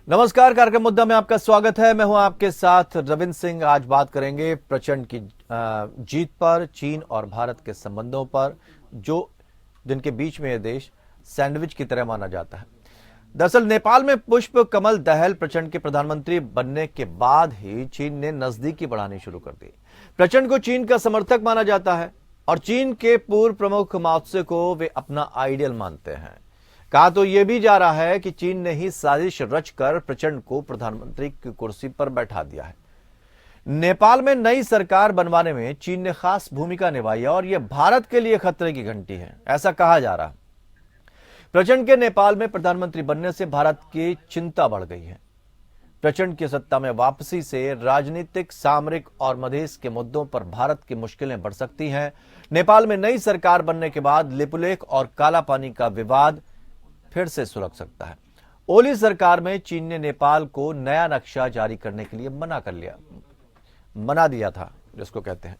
नमस्कार, कार्यक्रम मुद्दा में आपका स्वागत है। मैं हूं आपके साथ रविंद्र सिंह। आज बात करेंगे प्रचंड की जीत पर, चीन और भारत के संबंधों पर, जो जिनके बीच में यह देश सैंडविच की तरह माना जाता है। दरअसल नेपाल में पुष्प कमल दहल प्रचंड के प्रधानमंत्री बनने के बाद ही चीन ने नजदीकी बढ़ानी शुरू कर दी। प्रचंड को चीन का समर्थक माना जाता है और चीन के पूर्व प्रमुख माओत्से को वे अपना आइडियल मानते हैं। कहा तो यह भी जा रहा है कि चीन ने ही साजिश रचकर प्रचंड को प्रधानमंत्री की कुर्सी पर बैठा दिया है। नेपाल में नई सरकार बनवाने में चीन ने खास भूमिका निभाई है और यह भारत के लिए खतरे की घंटी है, ऐसा कहा जा रहा है। प्रचंड के नेपाल में प्रधानमंत्री बनने से भारत की चिंता बढ़ गई है। प्रचंड की सत्ता में वापसी से राजनीतिक, सामरिक और मधेश के मुद्दों पर भारत की मुश्किलें बढ़ सकती हैं। नेपाल में नई सरकार बनने के बाद लिपुलेख और काला पानी का विवाद फिर से सुलग सकता है। ओली सरकार में चीन ने नेपाल को नया नक्शा जारी करने के लिए मना दिया था, जिसको कहते हैं।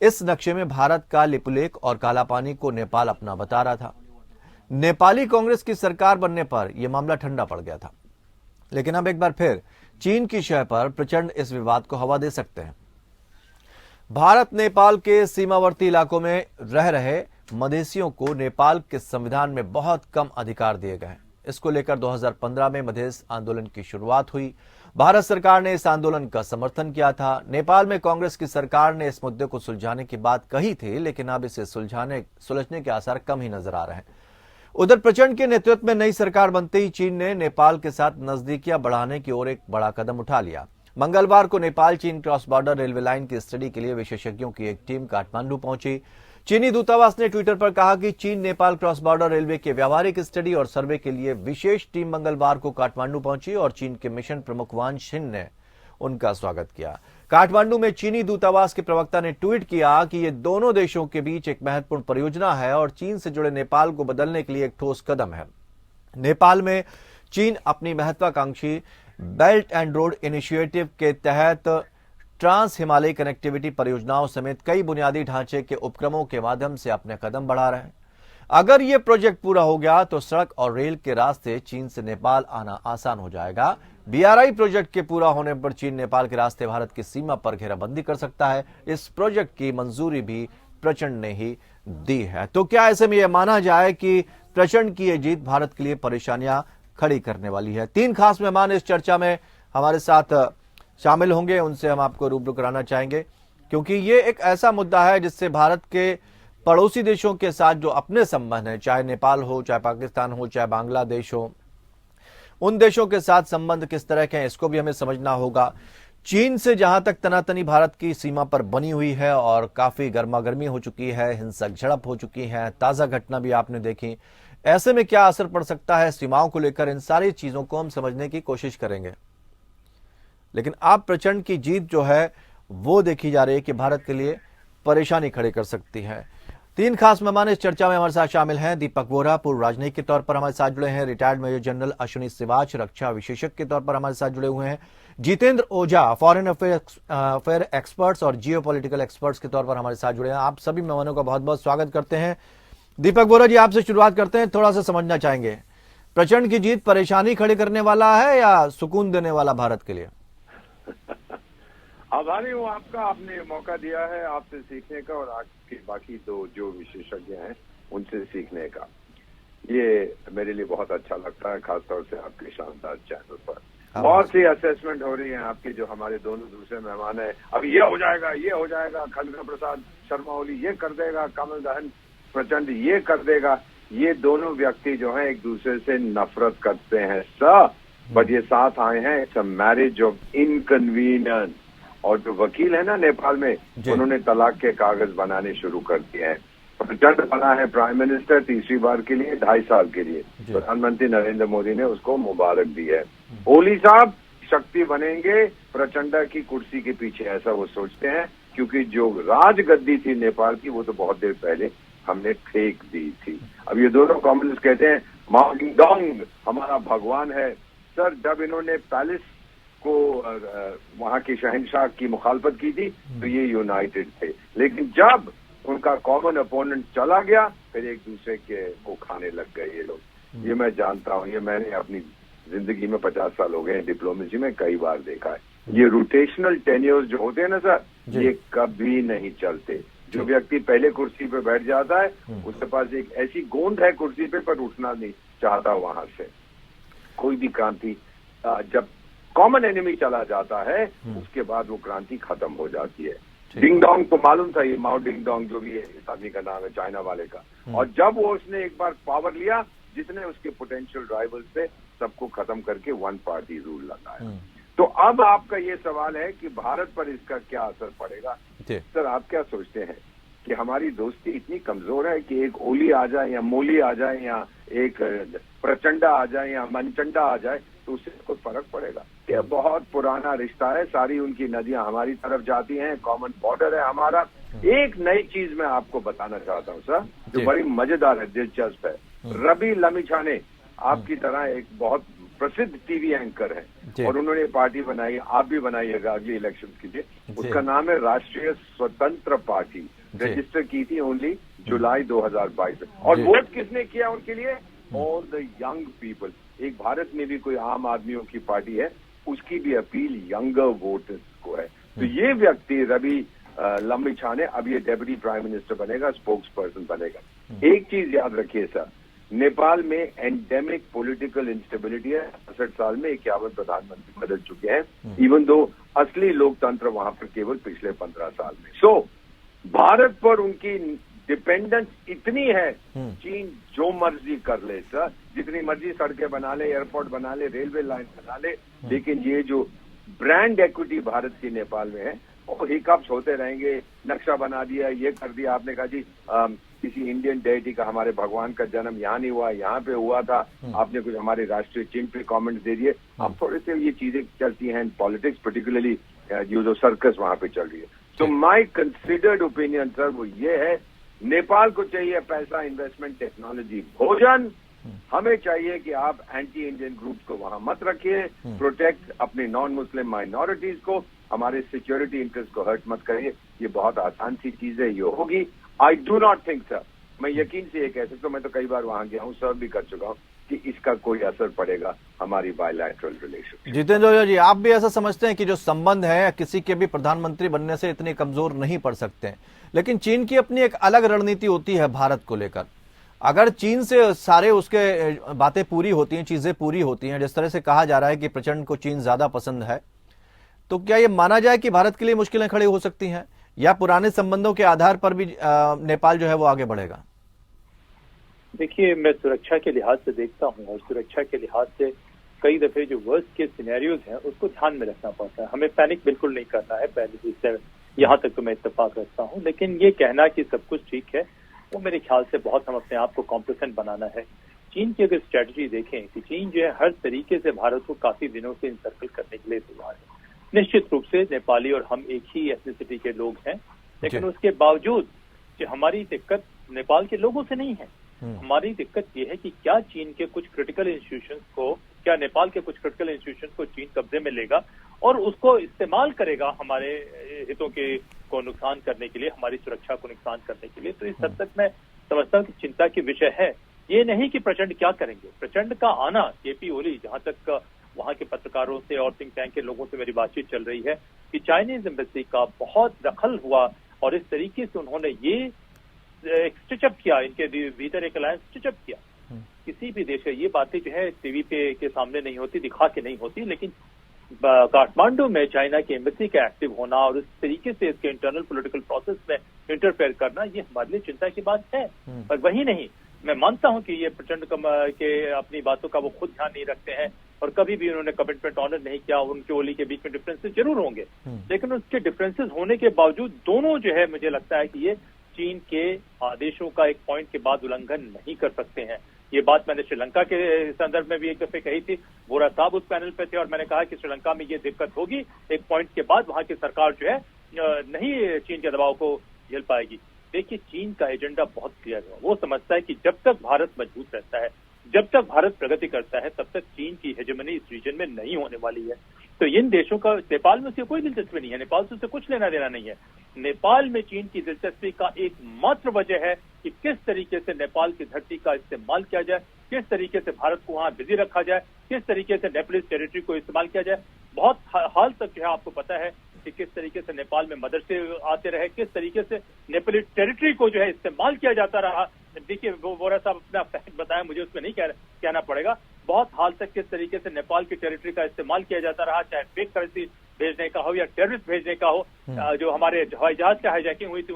इस नक्शे में भारत का लिपुलेख और काला पानी को नेपाल अपना बता रहा था। नेपाली कांग्रेस की सरकार बनने पर यह मामला ठंडा पड़ गया था, लेकिन अब एक बार फिर चीन की शह पर प्रचंड इस विवाद को हवा दे सकते हैं। भारत नेपाल के सीमावर्ती इलाकों में रह रहे मधेसियों को नेपाल के संविधान में बहुत कम अधिकार दिए गए। इसको लेकर 2015 में मधेश आंदोलन की शुरुआत हुई। भारत सरकार ने इस आंदोलन का समर्थन किया था। नेपाल में कांग्रेस की सरकार ने इस मुद्दे को सुलझाने की बात कही थी, लेकिन अब इसे सुलझने के आसार कम ही नजर आ रहे हैं। उधर प्रचंड के नेतृत्व में नई सरकार बनते ही चीन ने नेपाल के साथ नजदीकियां बढ़ाने की ओर एक बड़ा कदम उठा लिया। मंगलवार को नेपाल चीन क्रॉस बॉर्डर रेलवे लाइन की स्टडी के लिए विशेषज्ञों की एक टीम काठमांडू पहुंची। चीनी दूतावास ने ट्विटर पर कहा कि चीन नेपाल क्रॉस बॉर्डर रेलवे के व्यावहारिक स्टडी और सर्वे के लिए विशेष टीम मंगलवार को काठमांडू पहुंची और चीन के मिशन प्रमुख वान शिन ने उनका स्वागत किया। काठमांडू में चीनी दूतावास के प्रवक्ता ने ट्वीट किया कि ये दोनों देशों के बीच एक महत्वपूर्ण परियोजना है और चीन से जुड़े नेपाल को बदलने के लिए एक ठोस कदम है। नेपाल में चीन अपनी महत्वाकांक्षी बेल्ट एंड रोड इनिशिएटिव के तहत ट्रांस हिमालय कनेक्टिविटी परियोजनाओं समेत कई बुनियादी ढांचे के उपक्रमों के माध्यम से अपने कदम बढ़ा रहे हैं। अगर यह प्रोजेक्ट पूरा हो गया तो सड़क और रेल के रास्ते चीन से नेपाल आना आसान हो जाएगा। बीआरआई प्रोजेक्ट के पूरा होने पर चीन नेपाल के रास्ते भारत की सीमा पर घेराबंदी कर सकता है। इस प्रोजेक्ट की मंजूरी भी प्रचंड ने ही दी है। तो क्या ऐसे में यह माना जाए कि प्रचंड की यह जीत भारत के लिए परेशानियां खड़ी करने वाली है? 3 खास मेहमान इस चर्चा में हमारे साथ शामिल होंगे, उनसे हम आपको रूबरू कराना चाहेंगे, क्योंकि ये एक ऐसा मुद्दा है जिससे भारत के पड़ोसी देशों के साथ जो अपने संबंध हैं, चाहे नेपाल हो, चाहे पाकिस्तान हो, चाहे बांग्लादेश हो, उन देशों के साथ संबंध किस तरह के हैं, इसको भी हमें समझना होगा। चीन से जहां तक तनातनी भारत की सीमा पर बनी हुई है और काफी गर्मागर्मी हो चुकी है, हिंसक झड़प हो चुकी है, ताजा घटना भी आपने देखी। ऐसे में क्या असर पड़ सकता है सीमाओं को लेकर, इन सारी चीजों को हम समझने की कोशिश करेंगे। लेकिन अब प्रचंड की जीत जो है वो देखी जा रही है कि भारत के लिए परेशानी खड़ी कर सकती है। 3 खास मेहमान इस चर्चा में हमारे साथ शामिल हैं। दीपक बोहरा पूर्व राजनयिक के तौर पर हमारे साथ जुड़े हैं। Retired major general Ashwini Siwach रक्षा विशेषज्ञ के तौर पर हमारे साथ जुड़े हुए हैं। Jitendra Ojha foreign affair experts और जियो पॉलिटिकल एक्सपर्ट्स के तौर पर हमारे साथ जुड़े हैं। आप सभी मेहमानों का बहुत बहुत स्वागत करते हैं। दीपक बोहरा जी, आपसे शुरुआत करते हैं। थोड़ा सा समझना चाहेंगे, प्रचंड की जीत परेशानी खड़ी करने वाला है या सुकून देने वाला भारत के लिए? आभारी हूँ आपका, आपने मौका दिया है आपसे सीखने का और आपके बाकी 2 जो विशेषज्ञ हैं उनसे सीखने का। ये मेरे लिए बहुत अच्छा लगता है, खासतौर से आपके शानदार चैनल पर। बहुत सी असेसमेंट हो रही है आपकी, जो हमारे दोनों दूसरे मेहमान हैं। अब ये हो जाएगा, खड़गे प्रसाद शर्मा ओली ये कर देगा, कमल दहल प्रचंड ये कर देगा। ये दोनों व्यक्ति जो है एक दूसरे से नफरत करते हैं सर, बट ये साथ आए हैं। It's a marriage of inconvenience. और जो वकील है ना नेपाल में, उन्होंने तलाक के कागज बनाने शुरू कर दिए हैं। प्रचंड बना है प्राइम मिनिस्टर 3री बार के लिए 2.5 साल के लिए। प्रधानमंत्री नरेंद्र मोदी ने उसको मुबारक दी है। ओली साहब शक्ति बनेंगे प्रचंड की कुर्सी के पीछे, ऐसा वो सोचते हैं, क्योंकि जो राजगद्दी थी नेपाल की वो तो बहुत देर पहले हमने फेंक दी थी। अब ये दोनों कम्युनिस्ट कहते हैं माओगिंगडोंग हमारा भगवान है। सर, जब इन्होंने पैलेस को वहां के शहंशाह की मुखालफत की थी तो ये यूनाइटेड थे, लेकिन जब उनका कॉमन अपोनेंट चला गया फिर एक दूसरे के को खाने लग गए ये लोग। ये मैं जानता हूँ, ये मैंने अपनी जिंदगी में 50 साल हो गए, डिप्लोमेसी में कई बार देखा है। ये रोटेशनल टेन्योर्स जो होते हैं ना सर, ये कभी नहीं चलते। जो व्यक्ति पहले कुर्सी पे बैठ जाता है, उसके पास एक ऐसी गोंद है कुर्सी पे, पर उठना नहीं चाहता वहां से। कोई भी क्रांति जब कॉमन एनिमी चला जाता है, उसके बाद वो क्रांति खत्म हो जाती है। डिंग डोंग तो मालूम था, ये माओ डिंग डोंग जो भी है, इस आदमी का नाम है, चाइना वाले का। और जब वो उसने एक बार पावर लिया, जितने उसके पोटेंशियल राइवल्स थे, सबको खत्म करके वन पार्टी रूल लगाया। तो अब आपका ये सवाल है कि भारत पर इसका क्या असर पड़ेगा। सर, आप क्या सोचते हैं कि हमारी दोस्ती इतनी कमजोर है कि एक ओली आ जाए या मोली आ जाए या एक प्रचंडा आ जाए या मनचंडा आ जाए, तो उससे कोई फर्क पड़ेगा? ये बहुत पुराना रिश्ता है, सारी उनकी नदियां हमारी तरफ जाती हैं, कॉमन बॉर्डर है हमारा। एक नई चीज मैं आपको बताना चाहता हूँ सर, जो बड़ी मजेदार है, दिलचस्प है। रवि लमिछाने आपकी तरह एक बहुत प्रसिद्ध टीवी एंकर है और उन्होंने पार्टी बनाई, आप भी बनाइएगा अगली इलेक्शन के लिए। उसका नाम है राष्ट्रीय स्वतंत्र पार्टी। रजिस्टर की थी ओनली जुलाई 2022 में। और वोट किसने किया उनके लिए? All the young people. एक भारत में भी कोई आम आदमियों की पार्टी है, उसकी भी अपील यंगर वोटर्स को है। तो ये व्यक्ति रवि लमिछाने अब ये डेप्यूटी प्राइम मिनिस्टर बनेगा, स्पोक्स पर्सन बनेगा। एक चीज याद रखिए सर, नेपाल में एंडेमिक पॉलिटिकल इंस्टेबिलिटी है। 68 साल में 51 प्रधानमंत्री बदल चुके हैं, इवन दो असली लोकतंत्र वहां पर केवल पिछले 15 साल में। सो भारत पर उनकी डिपेंडेंस इतनी है, चीन जो मर्जी कर ले सर, जितनी मर्जी सड़कें बना ले, एयरपोर्ट बना ले, रेलवे लाइन बना ले, लेकिन ये जो ब्रांड इक्विटी भारत की नेपाल में है, वो हिकअप्स होते रहेंगे। नक्शा बना दिया, ये कर दिया, आपने कहा जी किसी इंडियन डेटी का, हमारे भगवान का जन्म यहाँ नहीं हुआ, यहाँ पे हुआ था, आपने कुछ हमारे राष्ट्रीय चिन्ह पे कमेंट दे दिए। अब थोड़े से ये चीजें चलती हैं पॉलिटिक्स, पर्टिकुलरली ये जो सर्कस वहां पे चल रही है। तो माय कंसिडर्ड ओपिनियन सर वो ये है, नेपाल को चाहिए पैसा, इन्वेस्टमेंट, टेक्नोलॉजी, भोजन। हमें चाहिए कि आप एंटी इंडियन ग्रुप्स को वहां मत रखिए, प्रोटेक्ट अपनी नॉन मुस्लिम माइनॉरिटीज को, हमारे सिक्योरिटी इंटरेस्ट को हर्ट मत करिए। ये बहुत आसान सी चीज है, ये होगी। I do not think sir, मैं यकीन से ये कह सकता हूँ, मैं तो कई बार वहां गया हूँ, सर्व भी कर चुका हूँ, कि इसका कोई असर पड़ेगा हमारी बायलैटरल रिलेशन। जितेंद्र जी, आप भी ऐसा समझते हैं कि जो संबंध है किसी के भी प्रधानमंत्री बनने से इतने कमजोर नहीं पड़ सकते हैं, लेकिन चीन की अपनी एक अलग रणनीति होती है भारत को लेकर। अगर चीन से सारे उसके बातें पूरी होती हैं, चीजें पूरी होती हैं, जिस तरह से कहा जा रहा है कि प्रचंड को चीन ज्यादा पसंद है, तो क्या ये माना जाए कि भारत के लिए मुश्किलें खड़ी हो सकती हैं, या पुराने संबंधों के आधार पर भी नेपाल जो है वो आगे बढ़ेगा? देखिए, मैं सुरक्षा के लिहाज से देखता हूँ, और सुरक्षा के लिहाज से कई दफे जो वर्स्ट के सिनेरियोज हैं उसको ध्यान में रखना पड़ता है। हमें पैनिक बिल्कुल नहीं करना है, पहले जिससे यहाँ तक तो मैं इत्तेफाक रखता हूँ। लेकिन ये कहना कि सब कुछ ठीक है, वो मेरे ख्याल से बहुत हम अपने आप को कॉम्प्लेसेंट बनाना है। चीन की अगर स्ट्रेटजी देखें कि चीन जो है हर तरीके से भारत को काफी दिनों से इंसर्कल करने के लिए तैयार है। निश्चित रूप से नेपाली और हम एक ही एथनिसिटी के लोग हैं, लेकिन उसके बावजूद कि हमारी दिक्कत नेपाल के लोगों से नहीं है। हमारी दिक्कत ये है कि क्या चीन के कुछ क्रिटिकल इंस्टीट्यूशंस को, क्या नेपाल के कुछ क्रिटिकल इंस्टीट्यूशंस को चीन कब्जे में लेगा और उसको इस्तेमाल करेगा हमारे हितों के को नुकसान करने के लिए, हमारी सुरक्षा को नुकसान करने के लिए। तो इस हद तक मैं समझता हूँ कि चिंता की विषय है। ये नहीं कि प्रचंड क्या करेंगे। प्रचंड का आना, केपी ओली, जहां तक वहां के पत्रकारों से और थिंक टैंक के लोगों से मेरी बातचीत चल रही है कि चाइनीज एम्बेसी का बहुत दखल हुआ और इस तरीके से उन्होंने ये स्टिचअप किया, इनके भीतर एक अलायंस स्टिचअप किया। किसी भी देश का ये बातें जो है टीवी पे के सामने नहीं होती, दिखा के नहीं होती, लेकिन काठमांडू में चाइना की एम्बेसी का एक्टिव होना और इस तरीके से इसके इंटरनल पॉलिटिकल प्रोसेस में इंटरफेयर करना, ये हमारे लिए चिंता की बात है। पर वही नहीं, मैं मानता हूं कि ये प्रचंड के अपनी बातों का वो खुद ध्यान नहीं रखते हैं और कभी भी उन्होंने कमिटमेंट ऑनर नहीं किया। उनके ओली के बीच में डिफरेंसेस जरूर होंगे, लेकिन उसके डिफरेंसेस होने के बावजूद दोनों जो है, मुझे लगता है कि ये चीन के आदेशों का एक पॉइंट के बाद उल्लंघन नहीं कर सकते हैं। ये बात मैंने श्रीलंका के संदर्भ में भी एक दफे कही थी। वोरा साहब उस पैनल पे थे और मैंने कहा कि श्रीलंका में ये दिक्कत होगी, एक पॉइंट के बाद वहां की सरकार जो है नहीं चीन के दबाव को झेल पाएगी। देखिए, चीन का एजेंडा बहुत क्लियर है। वो समझता है कि जब तक भारत मजबूत रहता है, जब तक भारत प्रगति करता है, तब तक चीन की हेजेमनी इस रीजन में नहीं होने वाली है। तो इन देशों का नेपाल में उसकी कोई दिलचस्पी नहीं है, नेपाल से उससे कुछ लेना देना नहीं है। नेपाल में चीन की दिलचस्पी का एकमात्र वजह है कि किस तरीके से नेपाल की धरती का इस्तेमाल किया जाए, किस तरीके से भारत को वहां बिजी रखा जाए, किस तरीके से नेपाली टेरिटरी को इस्तेमाल किया जाए। बहुत हाल तक जो है आपको पता है कि किस तरीके से नेपाल में मदरसे आते रहे, किस तरीके से नेपाली टेरिटरी को जो है इस्तेमाल किया जाता रहा। देखिए वो वोरा साहब अपना फैक्ट बताया, मुझे उसमें नहीं कहना पड़ेगा। बहुत हाल तक किस तरीके से नेपाल की टेरिटरी का इस्तेमाल किया जाता रहा, चाहे फेक करेंसी भेजने का हो या टेररिस्ट भेजने का हो। जो हमारे हवाई जहाज का हाईजैकिंग हुई थी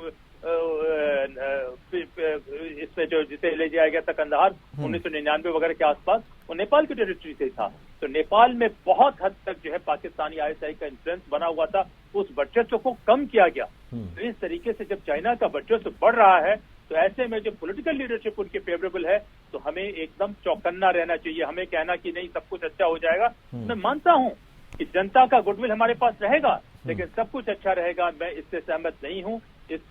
इसमें जो जिसे ले जाया गया था कंधार 1999 वगैरह के आसपास, वो नेपाल की टेरिटरी से था। तो नेपाल में बहुत हद तक जो है पाकिस्तानी आईएसआई का इन्फ्लुएंस बना हुआ था, उस वर्चस्व को कम किया गया। तो इस तरीके से जब चाइना का वर्चस्व बढ़ रहा है तो ऐसे में जो पॉलिटिकल लीडरशिप उनके फेवरेबल है तो हमें एकदम चौकन्ना रहना चाहिए। हमें कहना कि नहीं सब कुछ अच्छा हो जाएगा, मैं मानता हूं कि जनता का गुडविल हमारे पास रहेगा, लेकिन सब कुछ अच्छा रहेगा, मैं इससे सहमत नहीं हूं। इस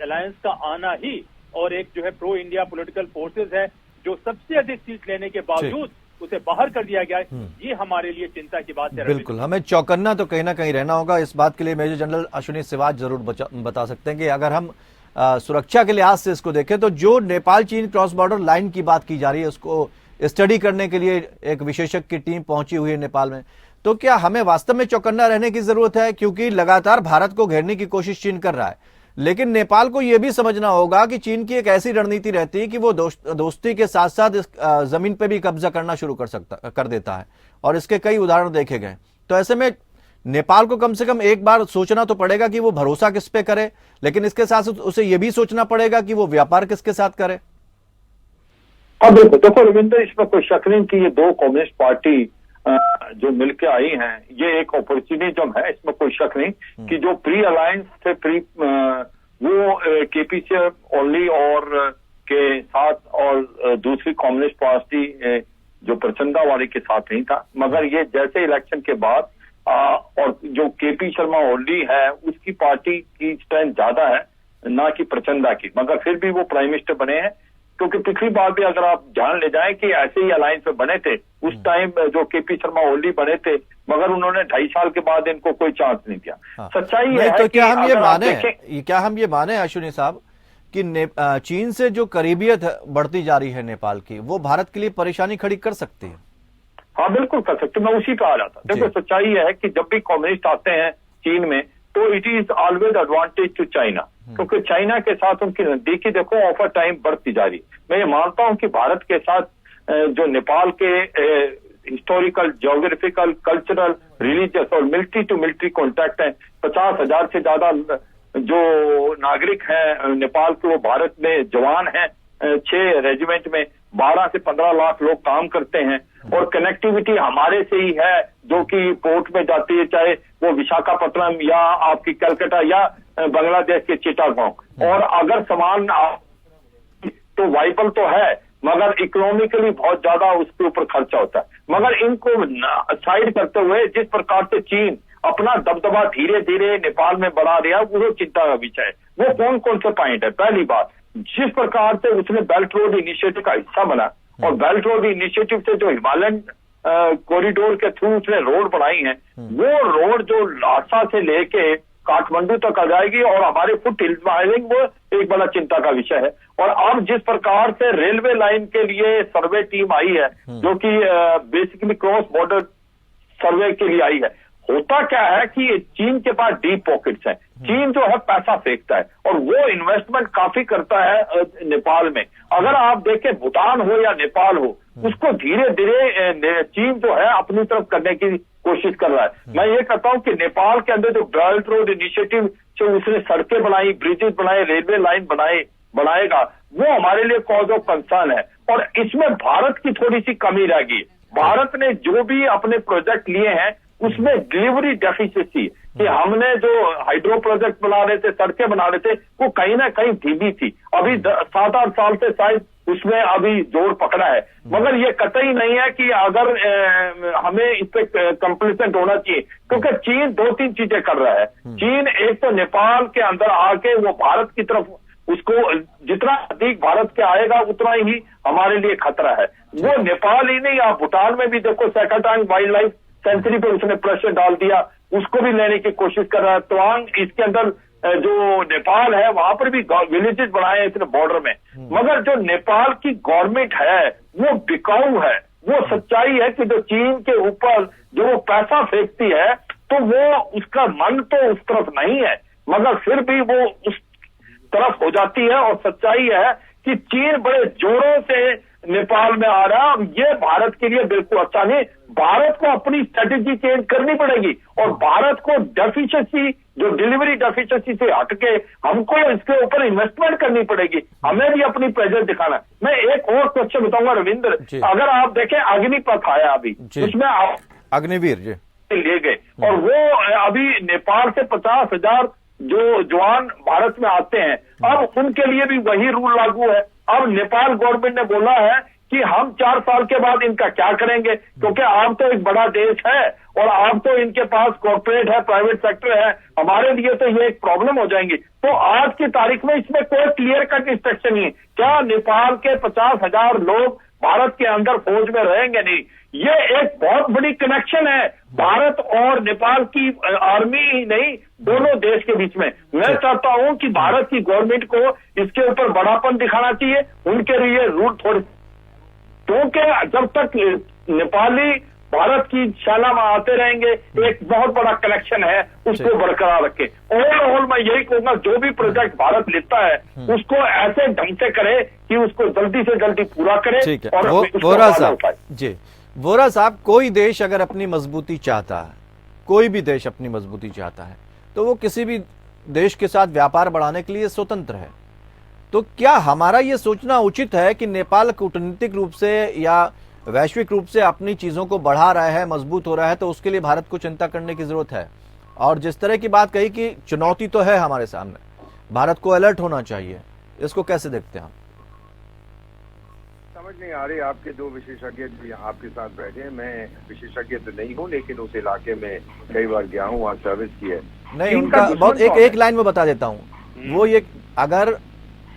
अलायंस का आना ही और एक जो है प्रो इंडिया पॉलिटिकल फोर्सेस है जो सबसे अधिक सीट लेने के बावजूद उसे बाहर कर दिया गया है, ये हमारे लिए चिंता की बात है। बिल्कुल, हमें चौकन्ना तो कहीं ना कहीं रहना होगा। इस बात के लिए मेजर जनरल अश्विनी सिवाच जरूर बता सकते हैं कि अगर हम सुरक्षा के लिहाज से इसको देखें तो जो नेपाल चीन क्रॉस बॉर्डर लाइन की बात की जा रही है उसको स्टडी करने के लिए एक विशेषज्ञ की टीम पहुंची हुई है नेपाल में, तो क्या हमें वास्तव में चौकन्ना रहने की जरूरत है? क्योंकि लगातार भारत को घेरने की कोशिश चीन कर रहा है, लेकिन नेपाल को यह भी समझना होगा कि चीन की एक ऐसी रणनीति रहती है कि वो दोस्ती के साथ साथ इस जमीन पे भी कब्जा करना शुरू कर देता है, और इसके कई उदाहरण देखे गए। तो ऐसे में नेपाल को कम से कम एक बार सोचना तो पड़ेगा कि वो भरोसा किस पे करे, लेकिन इसके साथ साथ उसे यह भी सोचना पड़ेगा कि वो व्यापार किसके साथ करे। अब देखो रविंद्र, इसमें कोई शक नहीं कि ये दो कम्युनिस्ट पार्टी जो मिलके आई हैं, ये एक अपॉर्चुनिज्म है, इसमें कोई शक नहीं कि जो प्री अलायंस थे वो केपीसी ओली और के साथ और दूसरी कम्युनिस्ट पार्टी जो प्रचंडा वाली के साथ नहीं था। मगर ये जैसे इलेक्शन के बाद और जो केपी शर्मा ओली है उसकी पार्टी की स्ट्रेंथ ज्यादा है ना कि प्रचंडा की, मगर फिर भी वो प्राइम मिनिस्टर बने हैं। क्योंकि पिछली बार भी अगर आप जान ले जाएं कि ऐसे ही अलायंस में बने थे, उस टाइम जो केपी शर्मा ओली बने थे, मगर उन्होंने 2.5 साल के बाद इनको कोई चांस नहीं दिया। सच्चाई है तो कि क्या हम ये माने अश्विनी साहब कि चीन से जो करीबियत बढ़ती जा रही है नेपाल की, वो भारत के लिए परेशानी खड़ी कर सकती है? हाँ बिल्कुल कर सकते, मैं उसी पे आ रहा था। देखो सच्चाई है कि जब भी कम्युनिस्ट आते हैं चीन में तो it is always advantage to China, क्योंकि चाइना के साथ उनकी नजदीकी देखो ऑफर टाइम बढ़ती जा रही। मैं ये मानता हूं कि भारत के साथ जो नेपाल के हिस्टोरिकल, ज्योग्राफिकल, कल्चरल, रिलीजियस और मिलिट्री टू मिलिट्री कॉन्टैक्ट है। 50,000 से ज्यादा जो नागरिक हैं नेपाल के वो भारत में जवान हैं, 6 रेजिमेंट में 12 से 15 लाख लोग काम करते हैं, और कनेक्टिविटी हमारे से ही है जो कि पोर्ट में जाती है, चाहे वो विशाखापट्टनम या आपकी कलकत्ता या बांग्लादेश के चिटागोंग। और अगर सामान तो वाइबल तो है, मगर इकोनॉमिकली बहुत ज्यादा उसके ऊपर खर्चा होता है। मगर इनको साइड करते हुए जिस प्रकार से चीन अपना दबदबा धीरे धीरे नेपाल में बढ़ा रहा है, वो चिंता का विषय है। वो कौन कौन से पॉइंट है? पहली बात, जिस प्रकार से उसने बेल्ट रोड इनिशिएटिव का हिस्सा बना, और बेल्ट रोड इनिशिएटिव से जो हिमालयन कॉरिडोर के थ्रू उसने रोड बनाई है, वो रोड जो लासा से लेके काठमांडू तक आ जाएगी, और हमारे फुट हिल्स में आएंगे, वो एक बड़ा चिंता का विषय है। और अब जिस प्रकार से रेलवे लाइन के लिए सर्वे टीम आई है, जो कि बेसिकली क्रॉस बॉर्डर सर्वे के लिए आई है, होता क्या है कि चीन के पास डीप पॉकेट्स हैं। चीन जो है पैसा फेंकता है और वो इन्वेस्टमेंट काफी करता है नेपाल में। अगर आप देखें भूटान हो या नेपाल हो, उसको धीरे धीरे चीन जो है अपनी तरफ करने की कोशिश कर रहा है। मैं ये कहता हूं कि नेपाल के अंदर जो बेल्ट रोड इनिशिएटिव जो उसने सड़कें बनाई, ब्रिजेस बनाए, रेलवे लाइन बनाएगा, वो हमारे लिए कॉज ऑफ कंसर्न है। और इसमें भारत की थोड़ी सी कमी रह गई। भारत ने जो भी अपने प्रोजेक्ट लिए हैं उसमें डिलीवरी डेफिशिएंसी, कि हमने जो हाइड्रो प्रोजेक्ट बना रहे थे, सड़कें बना रहे थे, वो कहीं ना कहीं धीमी थी। अभी 7-8 साल से शायद उसमें अभी जोर पकड़ा है, मगर ये कतई नहीं है कि अगर हमें इस पे कंप्लीसेंट होना चाहिए, क्योंकि चीन 2-3 चीजें कर रहा है। चीन एक तो नेपाल के अंदर आके वो भारत की तरफ, उसको जितना अधिक भारत के आएगा उतना ही हमारे लिए खतरा है। वो नेपाल ही नहीं, आप भूटान में भी देखो, सेकंड वाइल्ड लाइफ सेंचुरी पे उसने प्रेशर डाल दिया, उसको भी लेने की कोशिश कर रहा है। तवांग इसके अंदर जो नेपाल है वहां पर भी विलेजेस बनाए हैं इसने बॉर्डर में। मगर जो नेपाल की गवर्नमेंट है वो बिकाऊ है, वो सच्चाई है कि जो चीन के ऊपर जो वो पैसा फेंकती है, तो वो उसका मन तो उस तरफ नहीं है, मगर फिर भी वो उस तरफ हो जाती है। और सच्चाई है कि चीन बड़े जोरों से नेपाल में आ रहा है। ये भारत के लिए बिल्कुल अच्छा नहीं। भारत को अपनी स्ट्रेटेजी चेंज करनी पड़ेगी और भारत को डेफिशिएंसी, जो डिलीवरी डेफिशिएंसी से हटके हमको इसके ऊपर इन्वेस्टमेंट करनी पड़ेगी। हमें भी अपनी प्रेजेंस दिखाना है। मैं एक और क्वेश्चन बताऊंगा रविंद्र, अगर आप देखें अग्निपथ आया अभी, उसमें अग्निवीर जी ले गए और वो अभी नेपाल से 50,000 जो जवान भारत में आते हैं, अब उनके लिए भी वही रूल लागू है। अब नेपाल गवर्नमेंट ने बोला है कि हम 4 साल के बाद इनका क्या करेंगे, क्योंकि आप तो एक बड़ा देश है और आप तो इनके पास कॉर्पोरेट है, प्राइवेट सेक्टर है, हमारे लिए तो ये एक प्रॉब्लम हो जाएंगी। तो आज की तारीख में इसमें कोई क्लियर कट इंस्ट्रक्शन नहीं है। क्या नेपाल के 50,000 लोग भारत के अंदर फौज में रहेंगे? नहीं। ये एक बहुत बड़ी कनेक्शन है भारत और नेपाल की आर्मी ही नहीं, दोनों देश के बीच में। मैं चाहता हूं कि भारत की गवर्नमेंट को इसके ऊपर बड़ापन दिखाना चाहिए। उनके लिए रूल थोड़े, क्योंकि जब तक नेपाली भारत की सेना में आते रहेंगे, एक बहुत बड़ा कनेक्शन है, उसको बरकरार रखें। ओवरऑल मैं यही कहूंगा, जो भी प्रोजेक्ट भारत लेता है उसको ऐसे ढंग से करे कि उसको जल्दी से जल्दी पूरा करे। ठीक है। वोरा साहब जी, वोरा साहब, कोई देश अगर अपनी मजबूती चाहता है, कोई भी देश अपनी मजबूती चाहता है, तो वो किसी भी देश के साथ व्यापार बढ़ाने के लिए स्वतंत्र है। तो क्या हमारा ये सोचना उचित है कि नेपाल कूटनीतिक रूप से या वैश्विक रूप से अपनी चीजों को बढ़ा रहा है, मजबूत हो रहा है, तो उसके लिए भारत को चिंता करने की जरूरत है? और जिस तरह की बात कही कि चुनौती तो है हमारे सामने, भारत को अलर्ट होना चाहिए, इसको कैसे देखते हैं आप? समझ नहीं आ रही। आपके दो विशेषज्ञ जो यहाँ आपके साथ बैठे हैं, मैं विशेषज्ञ तो नहीं हूँ, लेकिन उस इलाके में कई बार गया हूँ, वहाँ सर्विस की है। नहीं, उनका बहुत एक लाइन में बता देता हूँ। वो ये, अगर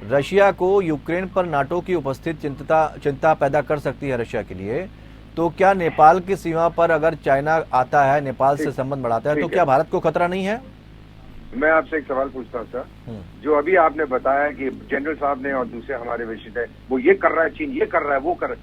रशिया को यूक्रेन पर नाटो की उपस्थिति चिंता पैदा कर सकती है रशिया के लिए, तो क्या नेपाल की सीमा पर अगर चाइना आता है, नेपाल से संबंध बढ़ाता है, तो क्या भारत को खतरा नहीं है? मैं आपसे एक सवाल पूछता हूँ सर, जो अभी आपने बताया कि जनरल साहब ने और दूसरे हमारे विशेषज्ञ, वो ये कर रहा है चीन, ये कर रहा है, वो कर रहा है।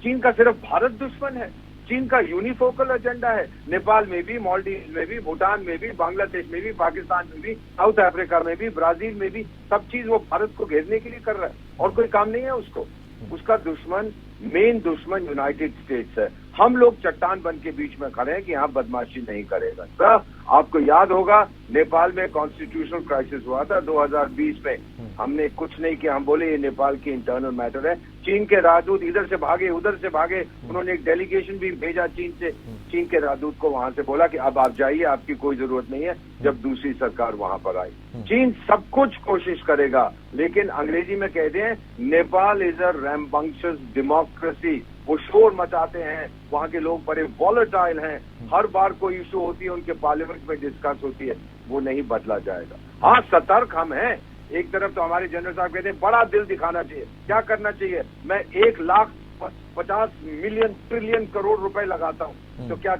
चीन का सिर्फ भारत दुश्मन है? चीन का यूनिफोकल एजेंडा है। नेपाल में भी, मालदीव में भी, भूटान में भी, बांग्लादेश में भी, पाकिस्तान में भी, साउथ अफ्रीका में भी, ब्राजील में भी, सब चीज वो भारत को घेरने के लिए कर रहा है और कोई काम नहीं है उसको। उसका दुश्मन, मेन दुश्मन यूनाइटेड स्टेट्स है। हम लोग चट्टान बन के बीच में खड़े हैं कि यहाँ बदमाशी नहीं करेगा। सर, आपको याद होगा नेपाल में कॉन्स्टिट्यूशनल क्राइसिस हुआ था 2020 में, हमने कुछ नहीं किया, हम बोले ये नेपाल की इंटरनल मैटर है। चीन के राजदूत इधर से भागे, उधर से भागे, उन्होंने एक डेलीगेशन भी भेजा चीन से, चीन के राजदूत को वहां से बोला कि अब आप जाइए, आपकी कोई जरूरत नहीं है, जब दूसरी सरकार वहां पर आई। चीन सब कुछ कोशिश करेगा, लेकिन अंग्रेजी में कहते हैं नेपाल इज अ रैम्बंक्शस डेमोक्रेसी। वो शोर मचाते हैं, वहां के लोग बड़े वॉलेटाइल हैं, हर बार कोई इशू होती है उनके पार्लियामेंट में डिस्कस होती है, वो नहीं बदला जाएगा। हाँ, सतर्क हम हैं। एक तरफ तो हमारे जनरल साहब कहते हैं बड़ा दिल दिखाना चाहिए। क्या करना चाहिए? मैं 1,50,000,000,000 ट्रिलियन करोड़ रुपए लगाता हूँ, तो क्या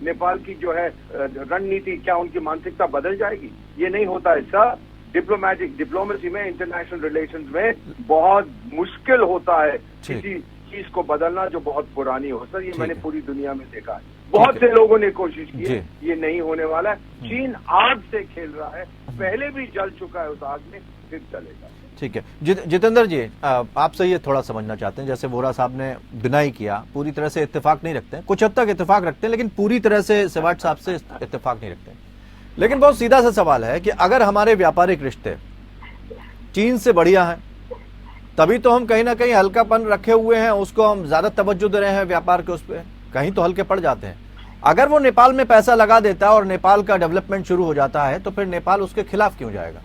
नेपाल की जो है रणनीति, क्या उनकी मानसिकता बदल जाएगी? ये नहीं होता है सर। डिप्लोमेसी में, इंटरनेशनल रिलेशंस में बहुत मुश्किल होता है किसी चीज को बदलना जो बहुत पुरानी हो। सर, ये मैंने पूरी दुनिया में देखा है, बहुत से लोगों ने कोशिश की है, ये नहीं होने वाला है। चीन आग से खेल रहा है, पहले भी जल चुका है उस आग में, फिर चलेगा। ठीक है। जितेंद्र जी, आपसे ये थोड़ा समझना चाहते हैं, जैसे वोरा साहब ने डिनाई किया, पूरी तरह से इत्तेफाक नहीं रखते हैं, कुछ हद तक इत्तेफाक रखते हैं, लेकिन पूरी तरह से सेवाट साहब से इत्तेफाक नहीं रखते हैं। लेकिन बहुत सीधा सा सवाल है कि अगर हमारे व्यापारिक रिश्ते चीन से बढ़िया हैं, तभी तो हम कहीं ना कहीं हल्कापन रखे हुए हैं, उसको हम ज्यादा तवज्जो दे रहे हैं व्यापार के, उस पर कहीं तो हल्के पड़ जाते हैं। अगर वो नेपाल में पैसा लगा देता है और नेपाल का डेवलपमेंट शुरू हो जाता है, तो फिर नेपाल उसके खिलाफ क्यों जाएगा?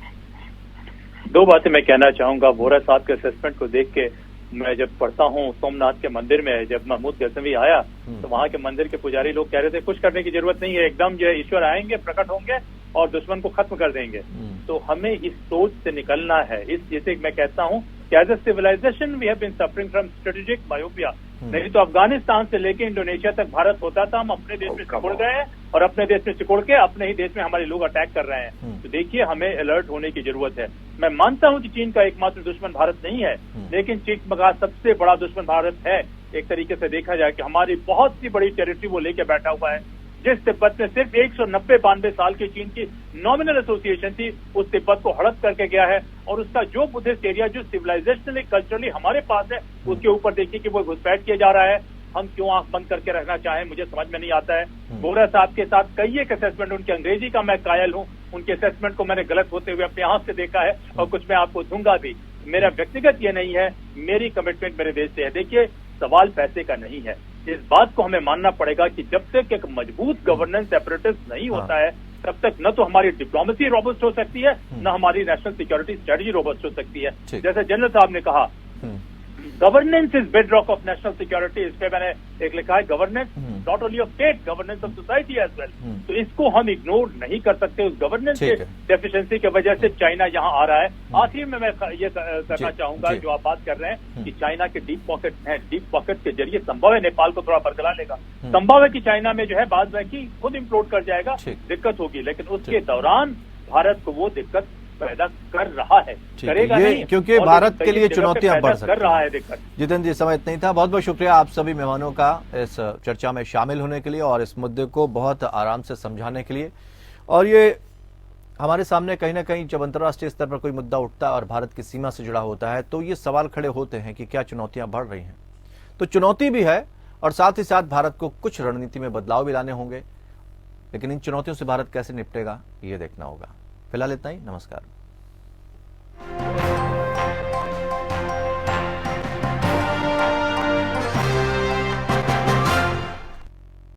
दो बातें मैं कहना चाहूंगा। वोरा साहब के असेसमेंट को देख के मैं जब पढ़ता हूँ, सोमनाथ के मंदिर में जब महमूद गजनवी आया, तो वहां के मंदिर के पुजारी लोग कह रहे थे कुछ करने की जरूरत नहीं है, एकदम जो है ईश्वर आएंगे, प्रकट होंगे और दुश्मन को खत्म कर देंगे। तो हमें इस सोच से निकलना है। इस जैसे मैं कहता हूँ, as a civilization we have been suffering from strategic myopia. नहीं तो अफगानिस्तान से लेके इंडोनेशिया तक भारत होता था, हम अपने देश में सिकुड़ गए हैं और अपने देश में सिकुड़ के अपने ही देश में हमारे लोग अटैक कर रहे हैं। तो देखिए, हमें अलर्ट होने की जरूरत है। मैं मानता हूं कि चीन का एकमात्र दुश्मन भारत नहीं है, लेकिन चीन का सबसे बड़ा दुश्मन भारत है, एक तरीके से देखा जाए कि हमारी बहुत सी बड़ी टेरिटरी वो लेके बैठा हुआ है। जिस तिब्बत में सिर्फ 190-92 साल की चीन की नॉमिनल एसोसिएशन थी, उस तिब्बत को हड़प करके गया है और उसका जो बुद्धिस्ट एरिया जो सिविलाइजेशनली कल्चरली हमारे पास है, उसके ऊपर देखिए कि वो घुसपैठ किया जा रहा है। हम क्यों आंख बंद करके रखना चाहें, मुझे समझ में नहीं आता है। बोरा साहब के साथ कई एक असेसमेंट, उनकी अंग्रेजी का मैं कायल हूं, उनके असेसमेंट को मैंने गलत होते हुए अपने आंख से देखा है और कुछ मैं आपको दूंगा भी। मेरा व्यक्तिगत ये नहीं है, मेरी कमिटमेंट मेरे देश से है। देखिए, सवाल पैसे का नहीं है, इस बात को हमें मानना पड़ेगा कि जब तक एक मजबूत गवर्नेंस एपरेटस नहीं होता है, तब तक न तो हमारी डिप्लोमेसी रोबस्ट हो सकती है, न हमारी नेशनल सिक्योरिटी स्ट्रेटजी रोबस्ट हो सकती है। जैसे जनरल साहब ने कहा, governance is bedrock of national security. इस पे मैंने एक लिखा है, governance not only of state, governance of society as well. तो इसको हम इग्नोर नहीं कर सकते। उस गवर्नेंस के डेफिशिएंसी की वजह से चाइना यहाँ आ रहा है। आखिर में मैं ये करना चाहूंगा, जो आप बात कर रहे हैं कि चाइना के डीप पॉकेट हैं, डीप पॉकेट के जरिए संभव है नेपाल को थोड़ा बरकला लेगा, संभव है कि चाइना में जो है बाद में की खुद इम्प्लोड कर जाएगा, दिक्कत होगी, लेकिन उसके दौरान भारत को वो दिक्कत पैदा कर रहा है, करेगा नहीं, क्योंकि भारत के लिए चुनौतियां बढ़ सकती कर रहा है दिक्कत। जितेंद्र जी, समय इतना ही था। बहुत बहुत शुक्रिया आप सभी मेहमानों का इस चर्चा में शामिल होने के लिए और इस मुद्दे को बहुत आराम से समझाने के लिए। और ये हमारे सामने कहीं ना कहीं जब अंतर्राष्ट्रीय स्तर पर कोई मुद्दा उठता है और भारत की सीमा से जुड़ा होता है, तो ये सवाल खड़े होते हैं कि क्या चुनौतियां बढ़ रही हैं। तो चुनौती भी है और साथ ही साथ भारत को कुछ रणनीति में बदलाव भी लाने होंगे, लेकिन इन चुनौतियों से भारत कैसे निपटेगा, ये देखना होगा। फिलहाल इतना ही, नमस्कार।